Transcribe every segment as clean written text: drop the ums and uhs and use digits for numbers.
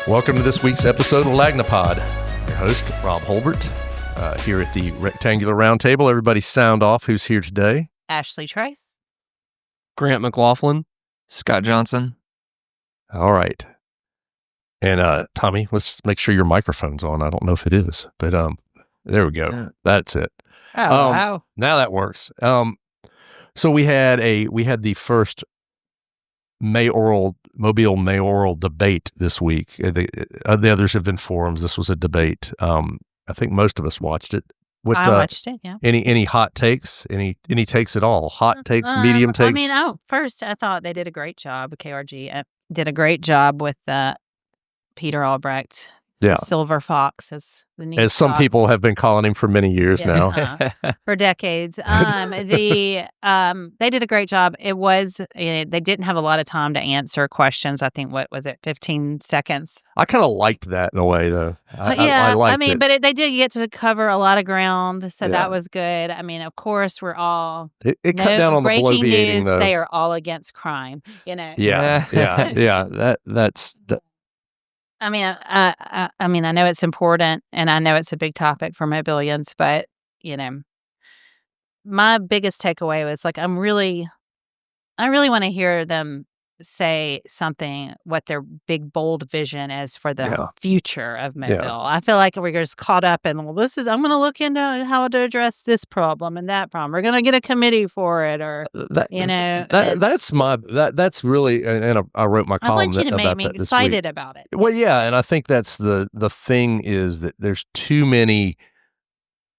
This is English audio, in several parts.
Welcome to this week's episode of Lagnapod. Your host, Rob Holbert, here at the Rectangular Roundtable. Everybody sound off. Who's here today? Ashley Trice. Grant McLaughlin. Scott Johnson. All right. And Tommy, let's make sure your microphone's on. I don't know if it is, but there we go. That's it. Now that works. So we had the first Mobile Mayoral debate this week. The others have been forums. This was a debate. I think most of us watched it. I watched it, yeah. Any hot takes? Any takes at all? Hot takes, medium takes? First, I thought they did a great job. KRG did a great job with Peter Albrecht. Yeah. Silver Fox as some people have been calling him for many years now. For decades. They did a great job. It was, they didn't have a lot of time to answer questions. I think, what was it, 15 seconds? I kind of liked that in a way, though. I liked it. But they did get to cover a lot of ground, so that was good. I mean, of course, we're all... It cut down on the bloviating, news, though. They are all against crime, you know? Yeah. That's... I mean, I know it's important, and I know it's a big topic for Mobilians, but, my biggest takeaway was, I really want to hear them say something, what their big, bold vision is for the future of Mobile. Yeah. I feel like we're just caught up in, I'm going to look into how to address this problem and that problem. We're going to get a committee for it, or, that's really, and I wrote my column I want you to make me excited about it. Well, yeah, and I think that's the thing is that there's too many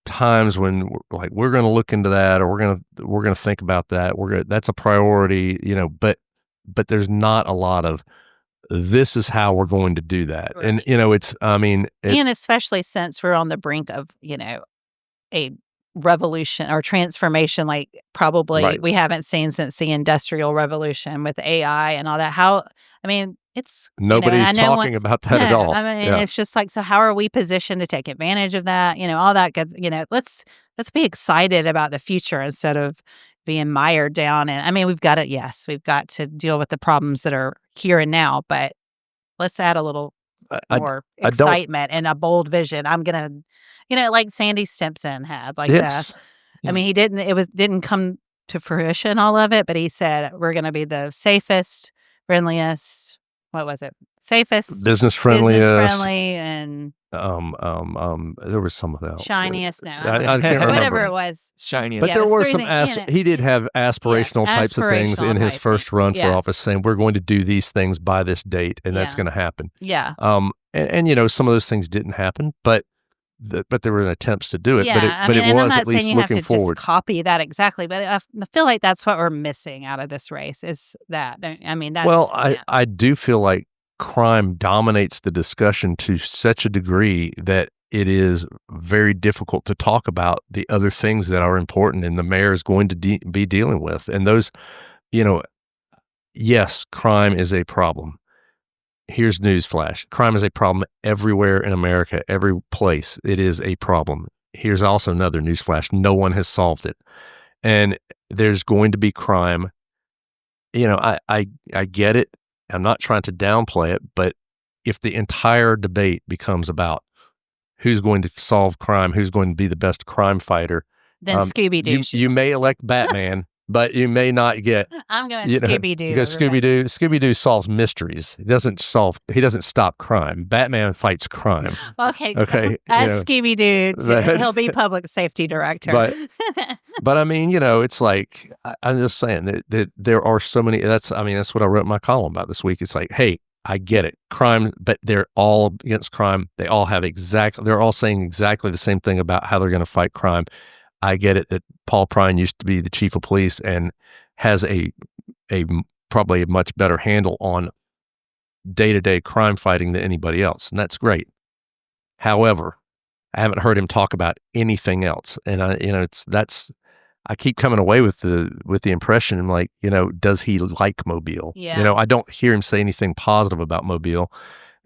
times when we're going to look into that, or we're going to think about that. That's a priority, but there's not a lot of, this is how we're going to do that. Right. And, and especially since we're on the brink of, a revolution or transformation, probably we haven't seen since the Industrial Revolution with AI and all that. It's... Nobody's talking about that at all. It's just so how are we positioned to take advantage of that? All that good, let's be excited about the future instead of being mired down. And we've got to deal with the problems that are here and now, but let's add a little more excitement and a bold vision. I'm going to, like Sandy Stimpson had, yes. that. He didn't come to fruition, all of it, but he said, we're going to be the safest, friendliest, what was it? Safest, business friendly, and there was some of that. Shiniest, no, I can't remember. Whatever it was, shiniest. But there were some. He did have aspirational types of things in his first run for office, saying we're going to do these things by this date, and that's going to happen. Yeah. And some of those things didn't happen, but there were attempts to do it. Yeah, but it was at least looking forward. I'm not saying you have to just copy that exactly, but I feel like that's what we're missing out of this race. Is that? That's... Well, I do feel like crime dominates the discussion to such a degree that it is very difficult to talk about the other things that are important and the mayor is going to be dealing with. And those, yes, crime is a problem. Here's newsflash. Crime is a problem everywhere in America, every place. It is a problem. Here's also another newsflash. No one has solved it. And there's going to be crime. I get it. I'm not trying to downplay it, but if the entire debate becomes about who's going to solve crime, who's going to be the best crime fighter, then Scooby-Doo. You may elect Batman, but you may not get... I'm going Scooby-Doo. Because Scooby-Doo solves mysteries. He doesn't stop crime. Batman fights crime. Okay. As Scooby-Doo, he'll be public safety director. But it's I'm just saying that there are so many. That's what I wrote in my column about this week. It's hey, I get it, crime, but they're all against crime. They all have they're all saying exactly the same thing about how they're going to fight crime. I get it that Paul Prine used to be the chief of police and has a probably a much better handle on day-to-day crime fighting than anybody else, and that's great. However, I haven't heard him talk about anything else, and I keep coming away with the impression, does he like Mobile? Yeah. I don't hear him say anything positive about Mobile,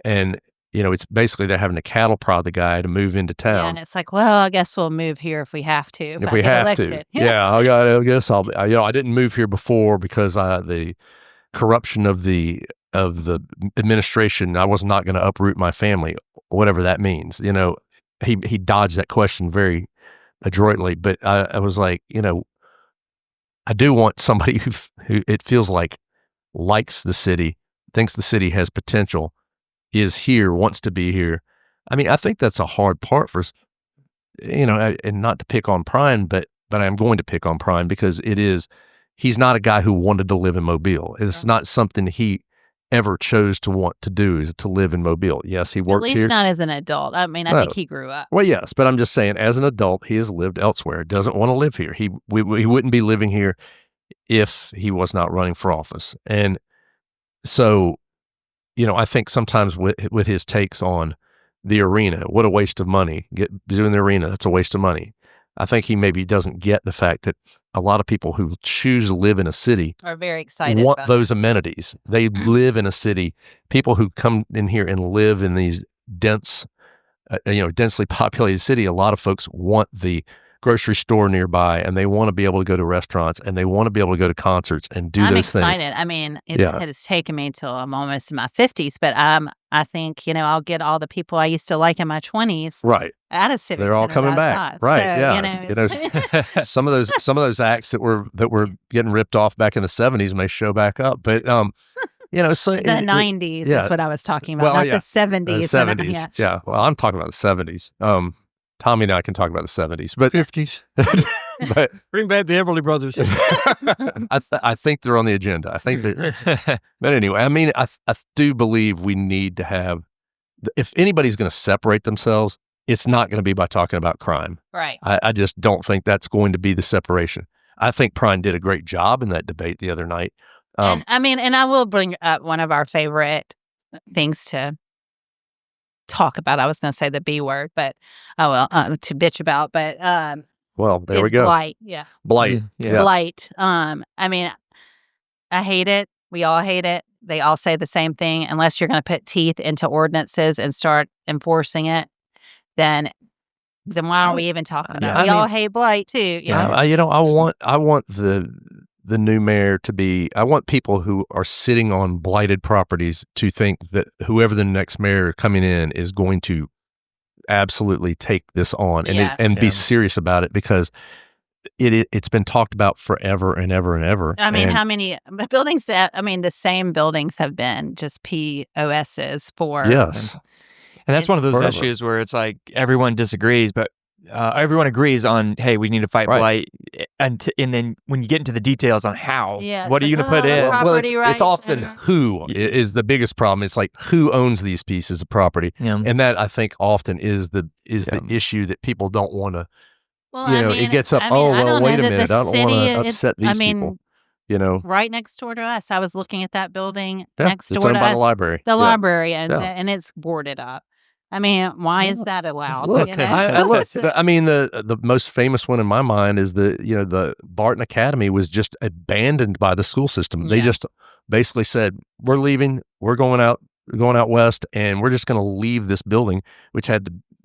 and it's basically they're having to cattle prod the guy to move into town. Yeah, and it's I guess we'll move here if we have to. If we have to. Yeah, I guess I didn't move here before because the corruption of the of the administration. I was not going to uproot my family, whatever that means. You know, he dodged that question very adroitly. But I was like, you know, I do want somebody who it feels like likes the city, thinks the city has potential, is here, wants to be here. I mean, I think that's a hard part for, you know, and not to pick on Prine, but I'm going to pick on Prine because he's not a guy who wanted to live in Mobile. It's not something he ever chose to want to do, is to live in Mobile. Yes, he worked here. At least not as an adult. I mean, I think he grew up. Well, yes, but I'm just saying, as an adult, he has lived elsewhere. Doesn't want to live here. He wouldn't be living here if he was not running for office. And so, you know, I think sometimes with his takes on the arena, what a waste of money, doing the arena, that's a waste of money. I think he maybe doesn't get the fact that a lot of people who choose to live in a city are very excited want those amenities. They live in a city. People who come in here and live in these dense, densely populated city, a lot of folks want the grocery store nearby, and they want to be able to go to restaurants, and they want to be able to go to concerts and do those things. I'm excited. I mean, it has taken me till I'm almost in my 50s, but I think, you know, I'll get all the people I used to like in my 20s out of civic. They're all coming back, right? So, yeah, you know, some of those acts that were getting ripped off back in the 70s may show back up, but you know, so the 90s is what I was talking about, not the 70s. The 70s, yeah. Well, I'm talking about the 70s. Tommy and I can talk about the 70s, but 50s. But bring back the Everly Brothers. I think they're on the agenda. I think they're. But anyway, I mean, I do believe we need to have. If anybody's going to separate themselves, it's not going to be by talking about crime. Right. I just don't think that's going to be the separation. I think Prine did a great job in that debate the other night. And I will bring up one of our favorite things to talk about. I was going to say the B word, but to bitch about, but well, there we go. Blight, yeah. Blight, yeah. Blight. I mean, I hate it. We all hate it. They all say the same thing. Unless you're going to put teeth into ordinances and start enforcing it, then why aren't we even talking about it? We all hate Blight too. You know, I want the new mayor to be, I want people who are sitting on blighted properties to think that whoever the next mayor coming in is going to absolutely take this on and be serious about it, because it's been talked about forever and ever and ever. I mean, how many buildings, the same buildings have been just POSs for. Yes. And that's one of those issues where it's like everyone disagrees, but everyone agrees on, hey, we need to fight blight, and then when you get into the details on how, what are you going to put in? Well, it's often who is the biggest problem. It's like, who owns these pieces of property, and that I think often is the issue that people don't want to. Well, it gets up. Wait a minute, I don't want to upset these people. You know, right next door to us, I was looking at that building next door to us. It's owned by the library. The library, and it's boarded up. I mean, why is that allowed? Look, you know? The most famous one in my mind is the Barton Academy was just abandoned by the school system. They just basically said, "We're leaving. We're going out west, and we're just going to leave this building," which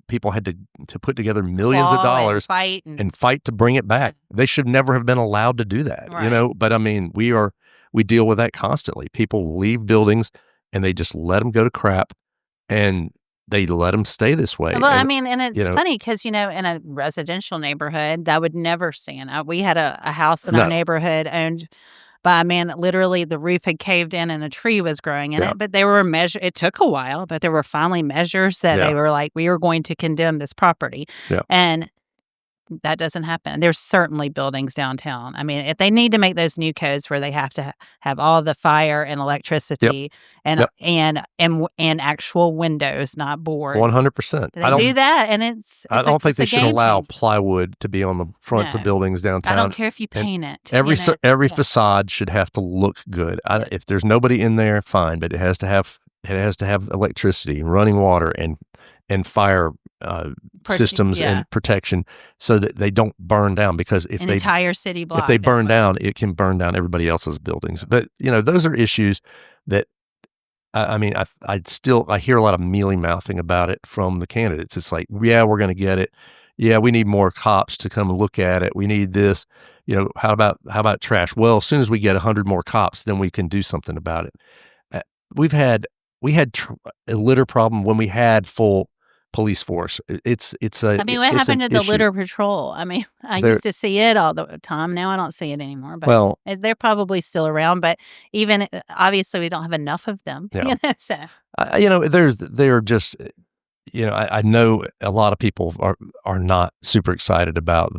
people had to put together millions of dollars and fight to bring it back. They should never have been allowed to do that, you know. But I mean, we deal with that constantly. People leave buildings and they just let them go to crap, and they let them stay this way. Well, and it's funny because, in a residential neighborhood, that would never stand. We had a house in our neighborhood owned by a man that literally the roof had caved in and a tree was growing in it. But they were it took a while, but there were finally measures that they were like, we are going to condemn this property. Yeah. And that doesn't happen. There's certainly buildings downtown. I mean, if they need to make those new codes where they have to have all the fire and electricity and actual windows, not boards. 100%. They do that, and it's I don't think they should allow plywood to be on the fronts of buildings downtown. I don't care if you paint it. Every facade should have to look good. If there's nobody in there, fine, but it has to have electricity, running water, and fire systems and protection, so that they don't burn down. Because if entire city block, if they burn down, it can burn down everybody else's buildings. But those are issues that I hear a lot of mealy mouthing about it from the candidates. It's like, we're going to get it. Yeah, we need more cops to come look at it. We need this. How about trash? Well, as soon as we get 100 more cops, then we can do something about it. we had a litter problem when we had full police force. It's I mean, what happened to the litter patrol? I mean, I used to see it all the time. Now I don't see it anymore. But they're probably still around. But even obviously, we don't have enough of them. Yeah. So they're just. I know a lot of people are not super excited about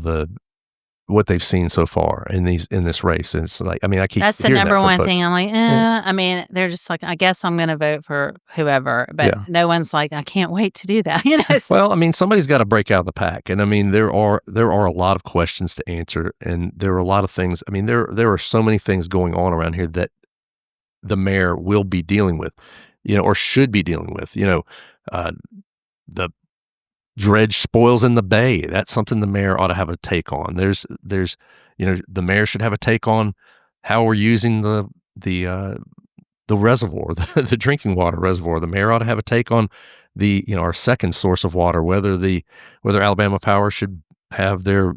what they've seen so far in this race. And it's like, I mean, I keep that's the number one thing. I'm like, I mean, they're just like, I guess I'm going to vote for whoever, but no one's like, I can't wait to do that. Well, I mean, somebody's got to break out of the pack, and I mean, there are a lot of questions to answer, and there are a lot of things. I mean, there are so many things going on around here that the mayor will be dealing with, or should be dealing with. The dredge spoils in the bay. That's something the mayor ought to have a take on. There's the mayor should have a take on how we're using the reservoir, the drinking water reservoir. The mayor ought to have a take on our second source of water, whether Alabama Power should have their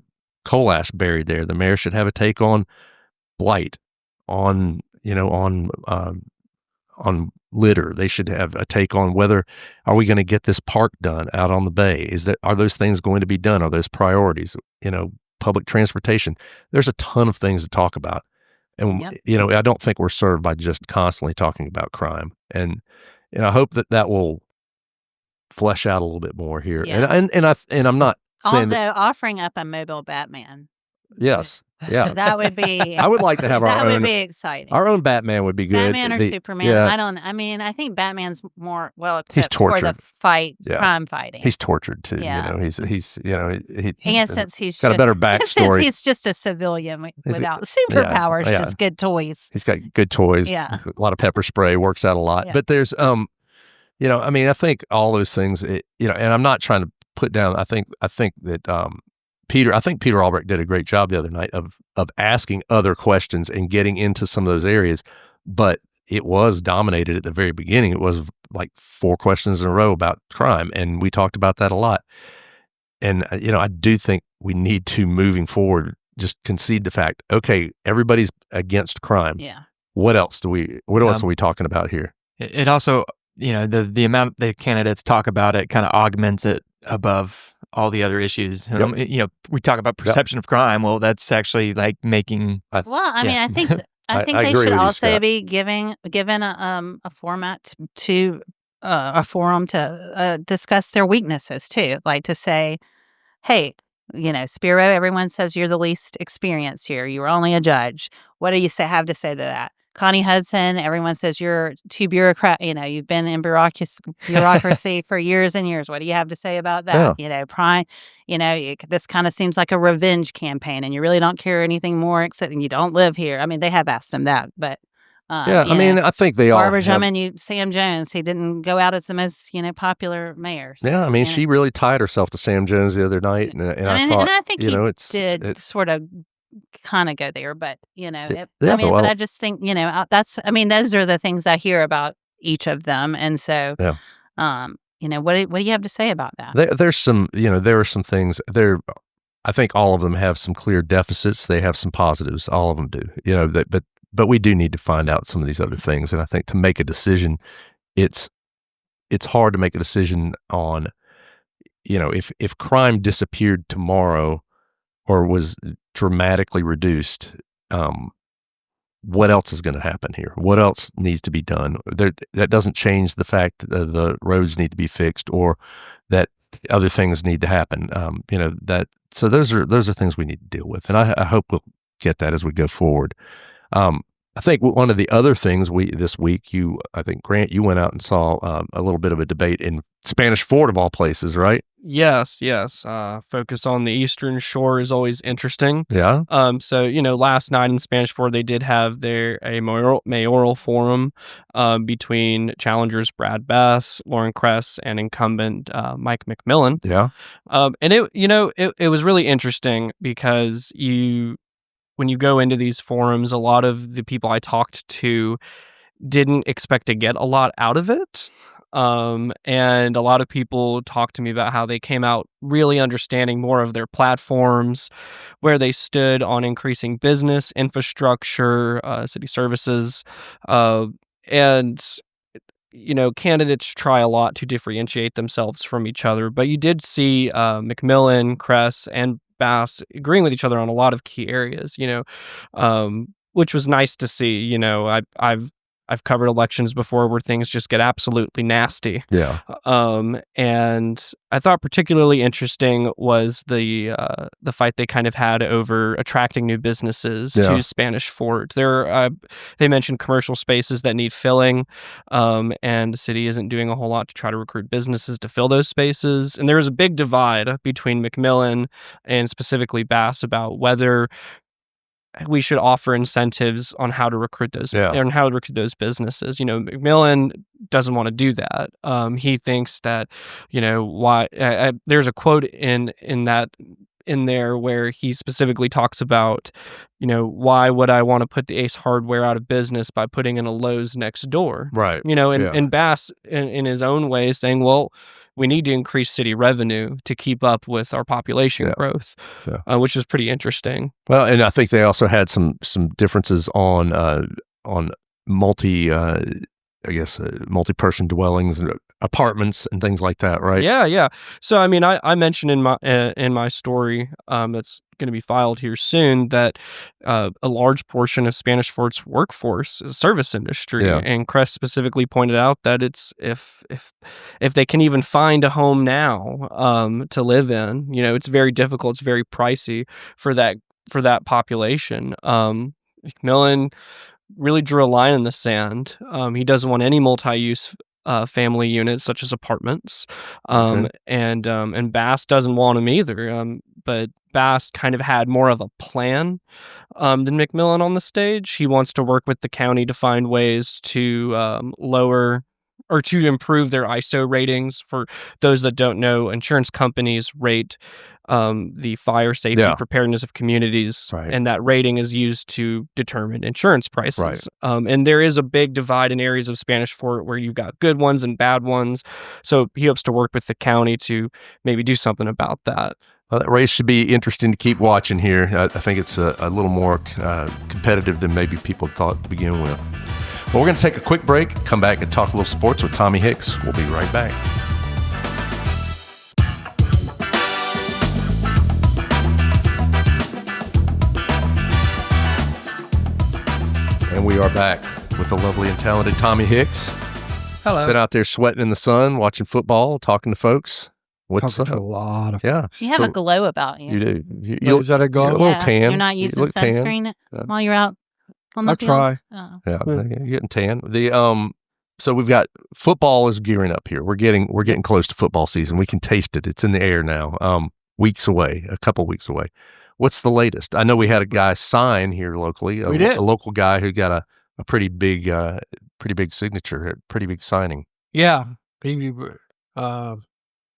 coal ash buried there. The mayor should have a take on Blight, on litter. They should have a take on whether are we going to get this park done out on the bay? Are those things going to be done? Are those priorities? Public transportation. There's a ton of things to talk about. And I don't think we're served by just constantly talking about crime. And I hope that will flesh out a little bit more here. Yeah. And I'm not saying offering up a mobile Batman. Yes. Yeah. That would be. I would like to have our own. That would be exciting. Our own Batman would be good. Batman or Superman. Yeah. I think Batman's more equipped for the crime fighting. He's tortured too. Yeah. He's and since he's got a better backstory. Since he's just a civilian without superpowers, just good toys. He's got good toys. Yeah. A lot of pepper spray, works out a lot. Yeah. But there's I mean, I think all those things, and I'm not trying to put down, I think that Peter Albrecht did a great job the other night of asking other questions and getting into some of those areas, but it was dominated at the very beginning. It was like 4 questions in a row about crime, and we talked about that a lot. And I do think we need to, moving forward, just concede the fact, okay, everybody's against crime. Yeah. What else are we talking about here? It also, the amount the candidates talk about it kind of augments it above all the other issues. Yep. We talk about perception of crime. Well, that's actually like making. I mean, I think they should also be given a format to a forum to discuss their weaknesses too. Like to say, hey, Spiro, everyone says you're the least experienced here. You were only a judge. What do you have to say to that? Connie Hudson, everyone says you're too bureaucrat. You've been in bureaucracy for years and years. What do you have to say about that? Yeah. Prime, this kind of seems like a revenge campaign, and you really don't care anything more except you don't live here. I mean, they have asked him that, but I mean, I think they Barbara all. Sam Jones, he didn't go out as the most popular mayor. So, yeah, I mean, she really tied herself to Sam Jones the other night, and I think did sort of kind of go there, but but I just think those are the things I hear about each of them, and so what do you have to say about that? There's some there are some things there. I think all of them have some clear deficits. They have some positives. All of them do. But we do need to find out some of these other things, and I think to make a decision, it's hard to make a decision on if crime disappeared tomorrow or was dramatically reduced, what else is going to happen here? What else needs to be done? That doesn't change the fact that the roads need to be fixed or that other things need to happen. So those are things we need to deal with, and I hope we'll get that as we go forward. I think one of the other things this week, I think Grant, you went out and saw a little bit of a debate in Spanish Fort of all places, right? Yes. Focus on the Eastern Shore is always interesting. Yeah. So last night in Spanish Fort, they did have a mayoral forum between challengers Brad Bass, Lauren Kress, and incumbent Mike McMillan. Yeah. And it was really interesting because when you go into these forums, a lot of the people I talked to didn't expect to get a lot out of it. And a lot of people talked to me about how they came out really understanding more of their platforms, where they stood on increasing business, infrastructure, city services. And candidates try a lot to differentiate themselves from each other, but you did see McMillan, Kress, and Bass agreeing with each other on a lot of key areas, which was nice to see. I've covered elections before where things just get absolutely nasty. Yeah. And I thought particularly interesting was the fight they kind of had over attracting new businesses to Spanish Fort. They mentioned commercial spaces that need filling, and the city isn't doing a whole lot to try to recruit businesses to fill those spaces. And there was a big divide between McMillan and specifically Bass about whether we should offer incentives on how to recruit those businesses. McMillan doesn't want to do that. He thinks that, why there's a quote in there where he specifically talks about, why would I want to put the Ace Hardware out of business by putting in a Lowe's next door? Right. And Bass in his own way is saying, well, we need to increase city revenue to keep up with our population growth, which is pretty interesting. Well, and I think they also had some differences on multi-person dwellings and apartments and things like that, right? Yeah. So, I mentioned in my story that's going to be filed here soon that a large portion of Spanish Fort's workforce is service industry, and Kress specifically pointed out that it's if they can even find a home now to live in, it's very difficult, it's very pricey for that population. McMillan really drew a line in the sand. He doesn't want any multi-use family units such as apartments, and Bass doesn't want them either. But Bass kind of had more of a plan than McMillan on the stage. He wants to work with the county to find ways to lower or to improve their ISO ratings. For those that don't know, insurance companies rate the fire safety preparedness of communities, and that rating is used to determine insurance prices. And there is a big divide in areas of Spanish Fort where you've got good ones and bad ones. So he hopes to work with the county to maybe do something about that. Well, that race should be interesting to keep watching here. I think it's a little more competitive than maybe people thought to begin with. Well, we're going to take a quick break, come back and talk a little sports with Tommy Hicks. We'll be right back. And we are back with the lovely and talented Tommy Hicks. Hello. Been out there sweating in the sun, watching football, talking to folks. What's up? A lot of You have a glow about you. You do. Is that a glow? You're a little tan. You're not using sunscreen while you're out on the I try. Oh. Yeah, you're getting tan. So we've got football is gearing up here. We're getting close to football season. We can taste it. It's in the air now. A couple weeks away. What's the latest? I know we had a guy sign here locally. We did. A local guy who got a pretty big signature, a pretty big signing. Yeah.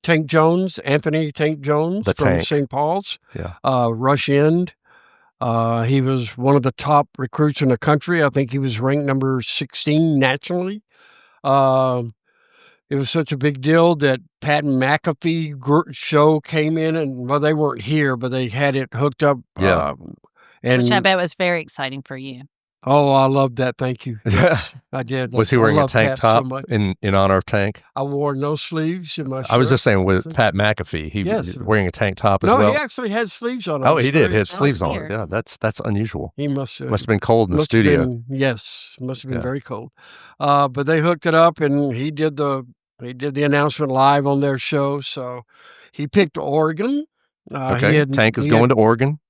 Tank Jones, Anthony Tank Jones from St. Paul's. Yeah. Rush End. He was one of the top recruits in the country. I think he was ranked number 16 nationally. It was such a big deal that Pat McAfee show came in, and they weren't here, but they had it hooked up. Yeah. Which I bet was very exciting for you. Oh, I loved that. Thank you. Yes, I did. Was he wearing a tank top in honor of Tank? I wore no sleeves in my shirt. I was just saying with Pat McAfee, he was wearing a tank top as well. No, he actually had sleeves on. Oh, he did. He had sleeves on. Yeah, that's unusual. He must have been cold in the studio. Yes, must have been very cold. But they hooked it up, and he did the announcement live on their show. So he picked Oregon. Tank is going to Oregon.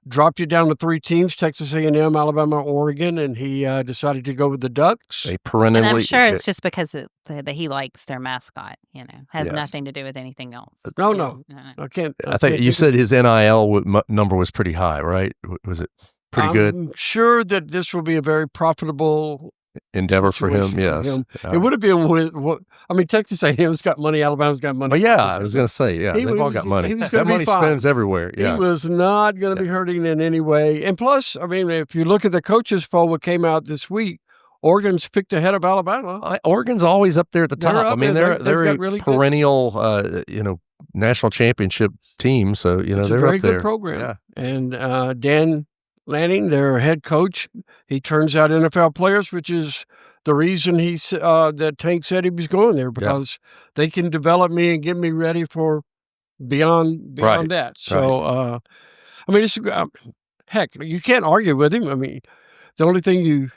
Dropped it down to 3 teams: Texas A&M, Alabama, Oregon, and he decided to go with the Ducks. And I'm sure it's just because that he likes their mascot. Has nothing to do with anything else. No, I can't. I think you said his NIL number was pretty high, right? Was it pretty good? I'm sure that this will be a very profitable endeavor for him. Yes, it would have been. Texas A&M's got money. Alabama's got money. Oh yeah, I was going to say they've all got money. That money spends everywhere. Yeah, he was not going to be hurting in any way. And plus, if you look at the coaches poll, what came out this week, Oregon's picked ahead of Alabama. Oregan's always up there at the top. They're a really perennial, national championship team. So it's they're a very up there. Good program. Yeah. And Dan Lanning, their head coach, he turns out NFL players, which is the reason that Tank said he was going there, because they can develop me and get me ready for beyond that. So, I mean, it's heck, you can't argue with him. I mean, the only thing you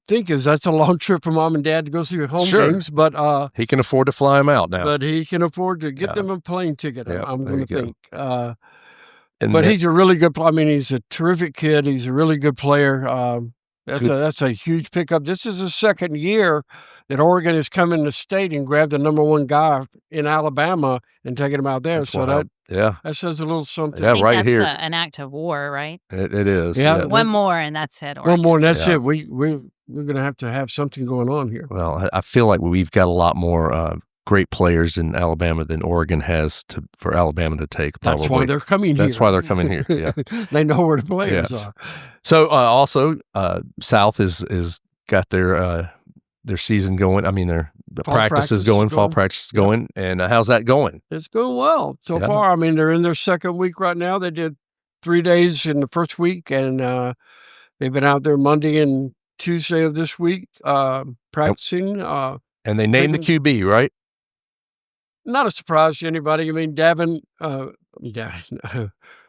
think is that's a long trip for mom and dad to go see home games, but he can afford to fly them out now. But he can afford to get them a plane ticket. I'm going to think. But he's a really good. I mean, he's a terrific kid. He's a really good player. That's a huge pickup. This is the second year that Oregon has come in the state and grabbed the number one guy in Alabama and taken him out there. That's wild. That says a little something. Yeah, right that's here. An act of war, right? It is. Yeah. One more and that's it. Oregon. One more and that's it. We're going to have something going on here. Well, I feel like we've got a lot more great players in Alabama than Oregon has for Alabama to take. Probably. That's why they're coming here. That's why they're coming here. Yeah, they know where the players are. So also, South is got their season going. I mean, their practice is going, fall practice is going, and how's that going? It's going well so far. I mean, they're in their second week right now. They did 3 days in the first week, and they've been out there Monday and Tuesday of this week practicing. And they named the QB, right? Not a surprise to anybody. I mean,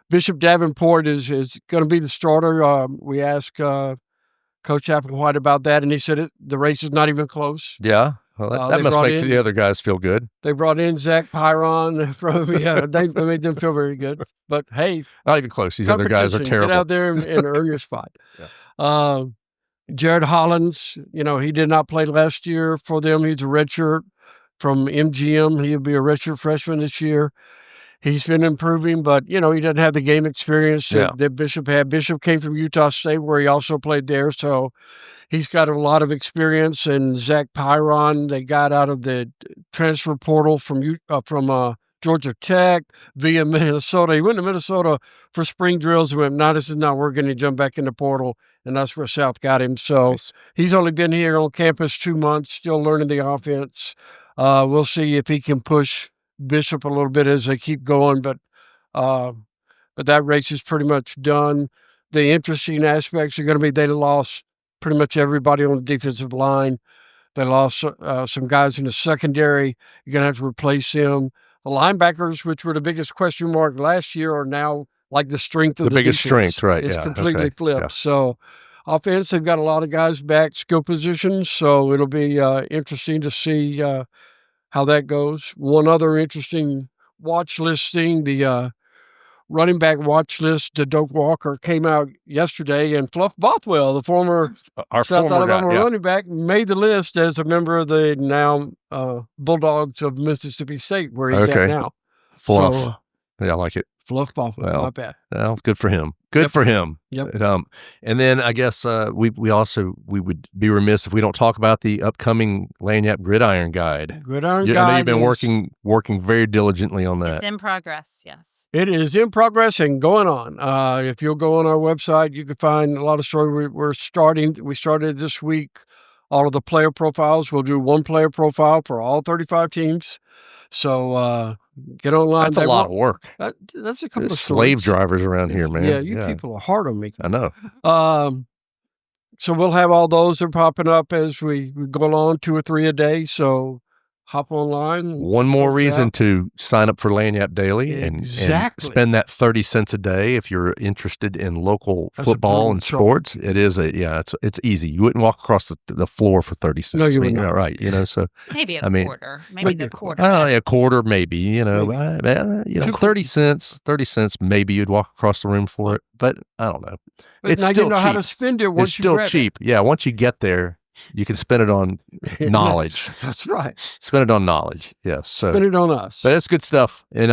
Bishop Davenport is going to be the starter. We asked Coach Applewhite about that, and he said the race is not even close. Yeah, well, that must make the other guys feel good. They brought in Zach Pyron from. They made them feel very good. But hey, not even close. These other guys are terrible. Get out there and earn your spot. Jared Hollins, he did not play last year for them. He's a redshirt from MGM. He'll be a redshirt freshman this year. He's been improving, but, he doesn't have the game experience that Bishop had. Bishop came from Utah State, where he also played there, so he's got a lot of experience. And Zach Pyron, they got out of the transfer portal from Georgia Tech via Minnesota. He went to Minnesota for spring drills and went, no, this is not working. He jumped back in the portal, and that's where South got him. So he's only been here on campus 2 months, still learning the offense. We'll see if he can push Bishop a little bit as they keep going, but that race is pretty much done. The interesting aspects are going to be they lost pretty much everybody on the defensive line. They lost some guys in the secondary. You're going to have to replace them. The linebackers, which were the biggest question mark last year, are now like the strength of the biggest defense. Strength, right? It's completely flipped. Yeah. So offense, they've got a lot of guys back, skill positions. So it'll be interesting to see how that goes. One other interesting watch list thing, the running back watch list to Doak Walker came out yesterday, and Fluff Bothwell, the former South Alabama running back, made the list as a member of the now Bulldogs of Mississippi State, where he's at now. Fluff. So, I like it. Fluff Bothwell, not bad. Well, good for him. Good for him. Yep. And then I guess we would be remiss if we don't talk about the upcoming Lagniappe Gridiron Guide. I know you've been working very diligently on that. It's in progress, yes. It is in progress and going on. If you'll go on our website, you can find a lot of stories. We started this week all of the player profiles. We'll do one player profile for all 35 teams. So get online. That's a lot of work. That's a couple of slave drivers around here, man. Yeah, you people are hard on me. I know. So we'll have all those that are popping up as we go along, 2 or 3 a day. So hop online. One more reason to sign up for Lagniappe Daily and spend that 30 cents a day if you're interested in local football and sports. It is it's easy. You wouldn't walk across the floor for 30 cents. No, you wouldn't. Right? So maybe a quarter. Maybe the quarter. A quarter, maybe. 30 cents. 30 cents. Maybe you'd walk across the room for it, but I don't know. But it's now still you know cheap. How to spend it. Once it's still cheap. Yeah, once you get there. You can spend it on knowledge. That's right. Spend it on knowledge. Yes. So spend it on us. But it's good stuff. And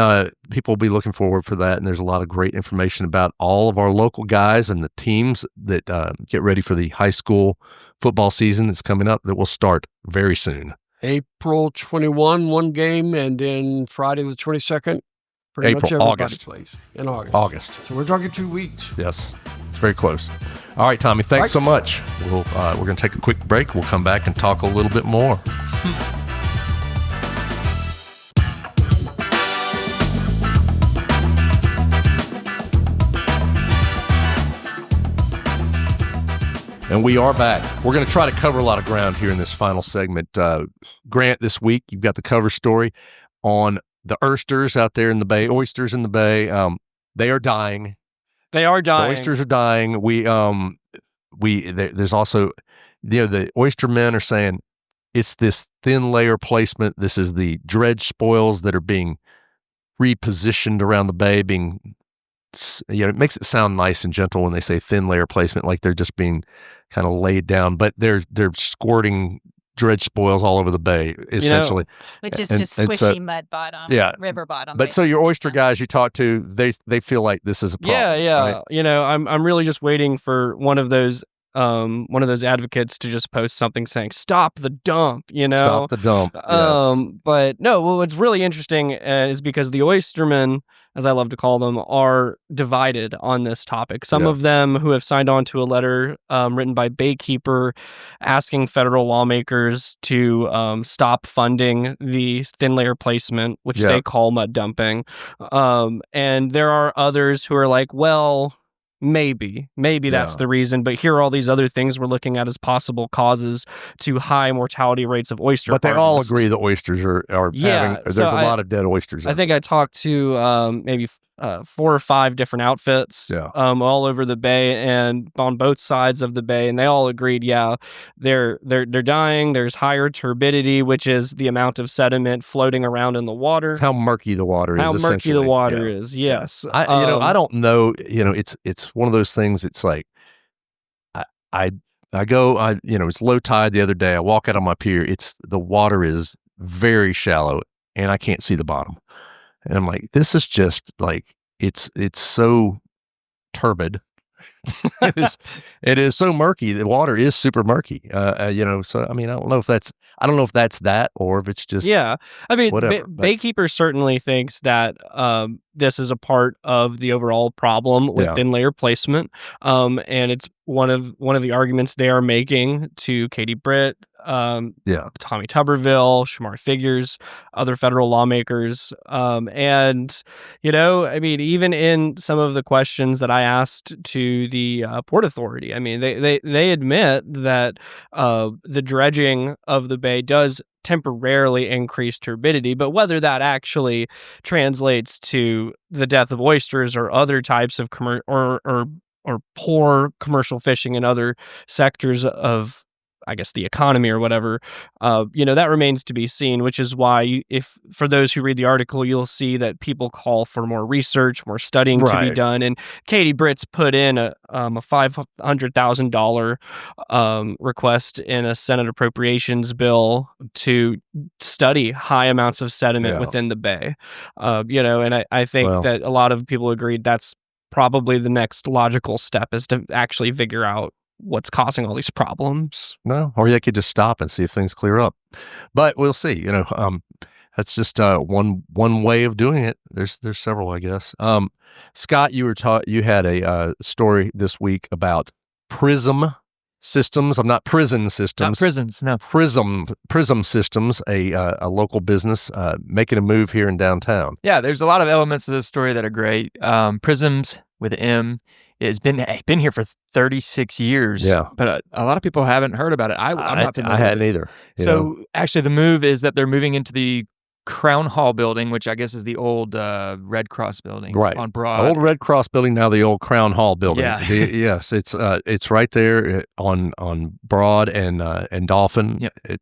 people will be looking forward for that. And there's a lot of great information about all of our local guys and the teams that get ready for the high school football season that's coming up that will start very soon. April 21, one game, and then Friday the 22nd. August. Plays in August. So we're talking 2 weeks. Yes. It's very close. All right, Tommy, thanks so much. We're going to take a quick break. We'll come back and talk a little bit more. And we are back. We're going to try to cover a lot of ground here in this final segment. Grant, this week, you've got the cover story on the oysters out there in the bay, oysters in the bay. They are dying. They are dying. The oysters are dying. There's also, the oyster men are saying it's this thin layer placement. This is the dredge spoils that are being repositioned around the bay, it makes it sound nice and gentle when they say thin layer placement, like they're just being kind of laid down, but they're squirting dredge spoils all over the bay, essentially. Which is just squishy mud bottom, river bottom. But so your oyster guys you talk to, they feel like this is a problem. Yeah. Right? I'm really just waiting for one of those advocates to just post something saying "Stop the dump," Stop the dump. Yes. But no, what's really interesting is because the oystermen, as I love to call them, are divided on this topic. Some of them who have signed on to a letter written by Baykeeper asking federal lawmakers to stop funding the thin layer placement, which they call mud dumping. And there are others who are like, well, maybe that's the reason, but here are all these other things we're looking at as possible causes to high mortality rates of oyster But they harvest. all agree the oysters are having, there's a lot of dead oysters. I think I talked to maybe 4 or 5 different outfits all over the bay and on both sides of the bay, and they all agreed, they're dying. There's higher turbidity, which is the amount of sediment floating around in the water. How murky the water is. Yes. I don't know. It's one of those things. It's like I go. It's low tide the other day. I walk out on my pier. The water is very shallow, and I can't see the bottom. And I'm like, this is just like, it's so turbid. It is so murky. The water is super murky. So I mean, I don't know if that's that or if it's just whatever. Baykeeper certainly thinks that this is a part of the overall problem with thin layer placement. And it's one of the arguments they are making to Katie Britt, Tommy Tuberville, Shamar Figures, other federal lawmakers. And, even in some of the questions that I asked to the Port Authority, I mean, they admit that the dredging of the bay does temporarily increase turbidity, but whether that actually translates to the death of oysters or other types of or poor commercial fishing in other sectors of, I guess, the economy or whatever, that remains to be seen, which is why if for those who read the article, you'll see that people call for more research, more studying to be done. And Katie Britt's put in a $500,000 request in a Senate appropriations bill to study high amounts of sediment within the bay. And I think that a lot of people agreed that's probably the next logical step is to actually figure out what's causing all these problems. No, or you could just stop and see if things clear up. But we'll see. That's just one way of doing it. There's several, I guess. Scott, you had a story this week about prism systems. I'm not prison systems. Not prisons, no. Prism systems, a local business making a move here in downtown. Yeah, there's a lot of elements of this story that are great. Prisms with an M. It's been here for 36 years. Yeah. But a lot of people haven't heard about it. I'm not familiar. I hadn't either. So actually the move is that they're moving into the Crown Hall building, which I guess is the old Red Cross building on Broad. Old Red Cross building, now the old Crown Hall building. Yeah. Yes, it's right there on Broad and Dolphin. Yep. It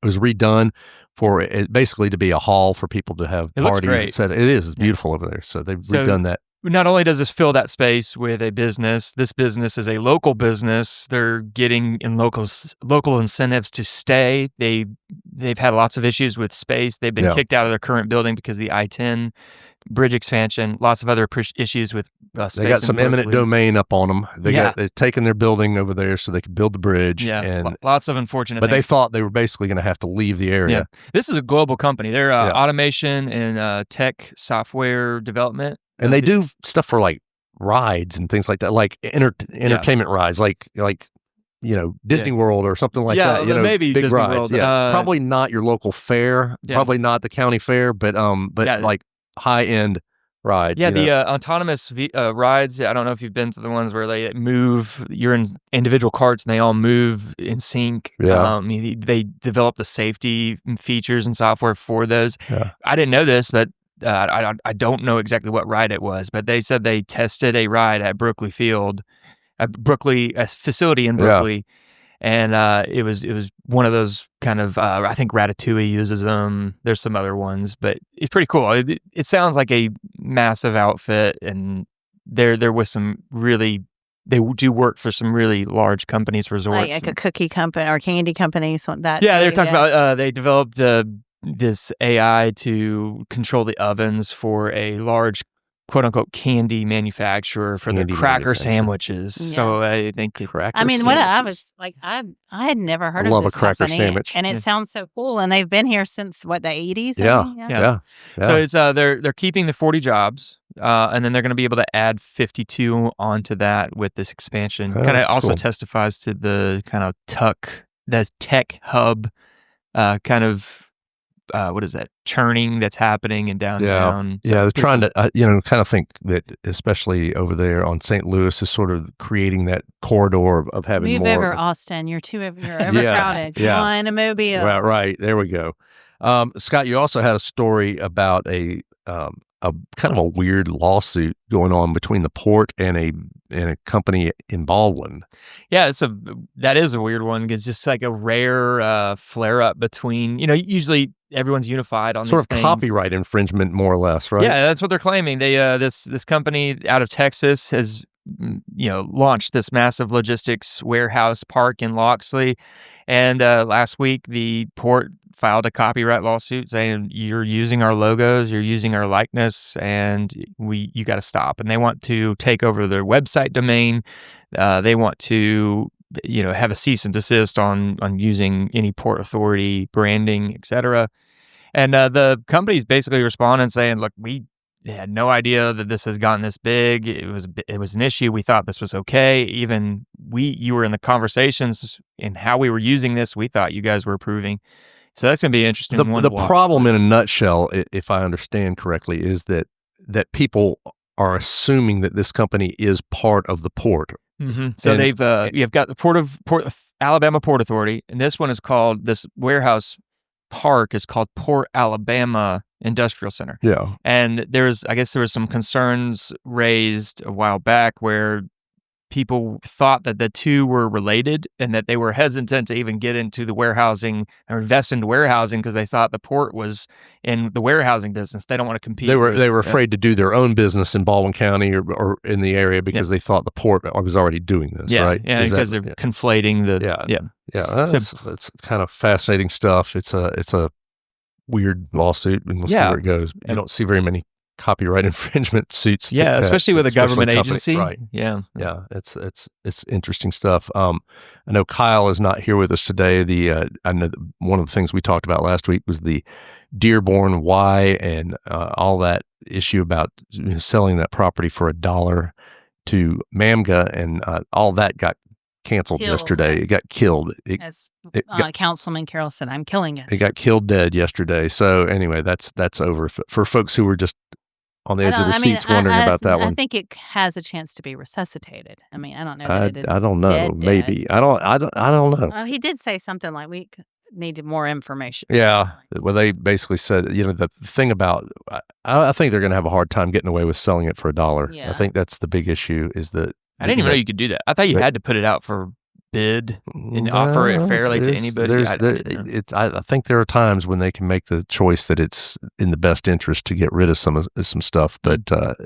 was redone for it basically to be a hall for people to have parties. Looks great. It's beautiful over there. So they've redone that. Not only does this fill that space with a business, this business is a local business. They're getting in local incentives to stay. They've had lots of issues with space. They've been kicked out of their current building because of the I-10 bridge expansion. Lots of other issues with space. They got some eminent domain up on them. They've taken their building over there so they could build the bridge. Yeah, and lots of unfortunate things. But they thought they were basically going to have to leave the area. Yeah. This is a global company. They're automation and tech software development. And they do stuff for like rides and things like that, like entertainment rides, like Disney World or something like that. Maybe big Disney rides. World. Yeah, probably not your local fair, probably not the county fair, but like high end rides. Yeah, you know? the autonomous rides. I don't know if you've been to the ones where they move. You're in individual carts and they all move in sync. Yeah. They develop the safety features and software for those. Yeah. I didn't know this, but I don't know exactly what ride it was. But they said they tested a ride at Brookley Field, a facility in Brookley. And it was one of those kind of I think Ratatouille uses them. There's some other ones, but it's pretty cool. It sounds like a massive outfit, and they're with some really, they do work for some really large companies, resorts, like a cookie company or candy company, something like that. Yeah, they're talking about they developed this AI to control the ovens for a large quote unquote candy manufacturer for their cracker sandwiches. Yeah. So I think it's, I mean, what I was like, I had never heard of love this a cracker company, sandwich. and it sounds so cool. And they've been here since what, the 80s? Yeah. So it's they're keeping the 40 jobs, and then they're going to be able to add 52 onto that with this expansion. Oh, Kind of that's also cool. testifies to the kind of the tech hub kind of what is that, churning that's happening in downtown. Yeah, they're trying to, kind of think that, especially over there on St. Louis, is sort of creating that corridor of having Move more. over, Austin. You're overcrowded. Come on, a Mobile. Right. There we go. Scott, you also had a story about a kind of a weird lawsuit going on between the port and a company in Baldwin. Yeah, that is a weird one. It's just like a rare flare up between, usually everyone's unified on sort these of things. Copyright infringement, more or less, right? Yeah, that's what they're claiming. They this company out of Texas has launched this massive logistics warehouse park in Loxley, and last week the port filed a copyright lawsuit saying you're using our logos, you're using our likeness, and you got to stop. And they want to take over their website domain. They want to have a cease and desist on using any Port Authority branding, etc. And the company's basically responding saying, look, we had no idea that this has gotten this big. It was an issue. We thought this was okay. Even you were in the conversations in how we were using this. We thought you guys were approving. So that's going to be interesting. The problem in a nutshell, if I understand correctly, is that people are assuming that this company is part of the port. Mm-hmm. So you've got the Port Alabama Port Authority, and this warehouse park is called Port Alabama Industrial Center. Yeah. And there was some concerns raised a while back where people thought that the two were related and that they were hesitant to even get into the warehousing or invest into warehousing because they thought the port was in the warehousing business. They don't want to compete. They were afraid to do their own business in Baldwin County or in the area because they thought the port was already doing this, right? Yeah, because they're conflating the... Yeah, that's kind of fascinating stuff. It's a weird lawsuit, and we'll see where it goes. I don't see very many copyright infringement suits. Yeah, especially with a government agency. Right. Yeah. It's interesting stuff. I know Kyle is not here with us today. I know one of the things we talked about last week was the Dearborn Y and all that issue about selling that property for $1 to Mamga, and all that got canceled yesterday. It got killed. As Councilman Carroll said, I'm killing it. It got killed dead yesterday. So anyway, that's over for folks who were just on the edge of their seats wondering about that one. I think it has a chance to be resuscitated. I mean, I don't know. I don't know. Maybe. I don't know. He did say something like we needed more information. Yeah. Well, they basically said, the thing about, I think they're going to have a hard time getting away with selling it for $1. Yeah. I think that's the big issue is that. I didn't even know you could do that. I thought you had to put it out for bid and offer it fairly to anybody. I think there are times when they can make the choice that it's in the best interest to get rid of some stuff. But I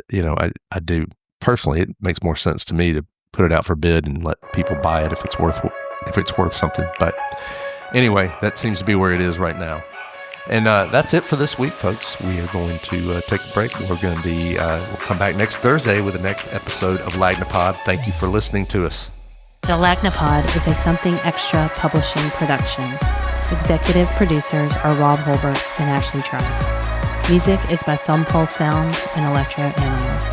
do personally. It makes more sense to me to put it out for bid and let people buy it if it's worth something. But anyway, that seems to be where it is right now. And that's it for this week, folks. We are going to take a break. We're going to be we'll come back next Thursday with the next episode of Lagnapod. Thank you for listening to us. The Lagnapod is a Something Extra publishing production. Executive producers are Rob Holbert and Ashley Trice. Music is by Some Pulse Sound and Electro Animals.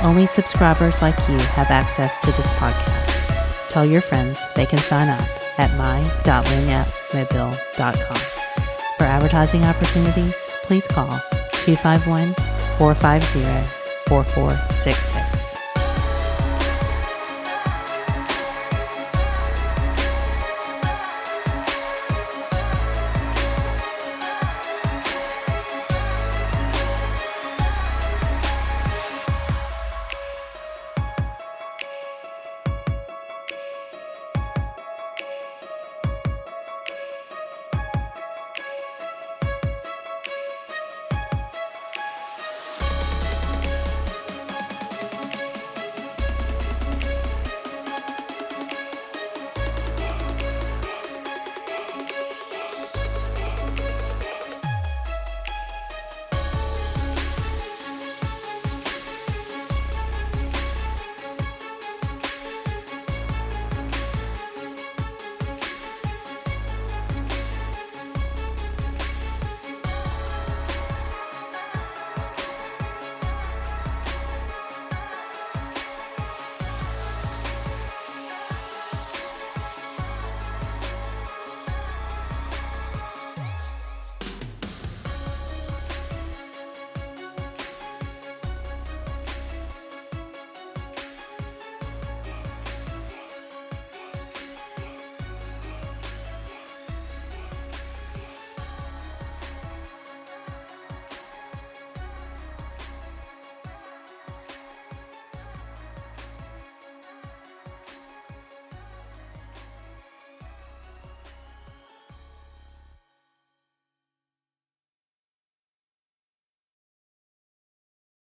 Only subscribers like you have access to this podcast. Tell your friends they can sign up at my.wingappmobile.com. For advertising opportunities, please call 251-450-8255. 4466.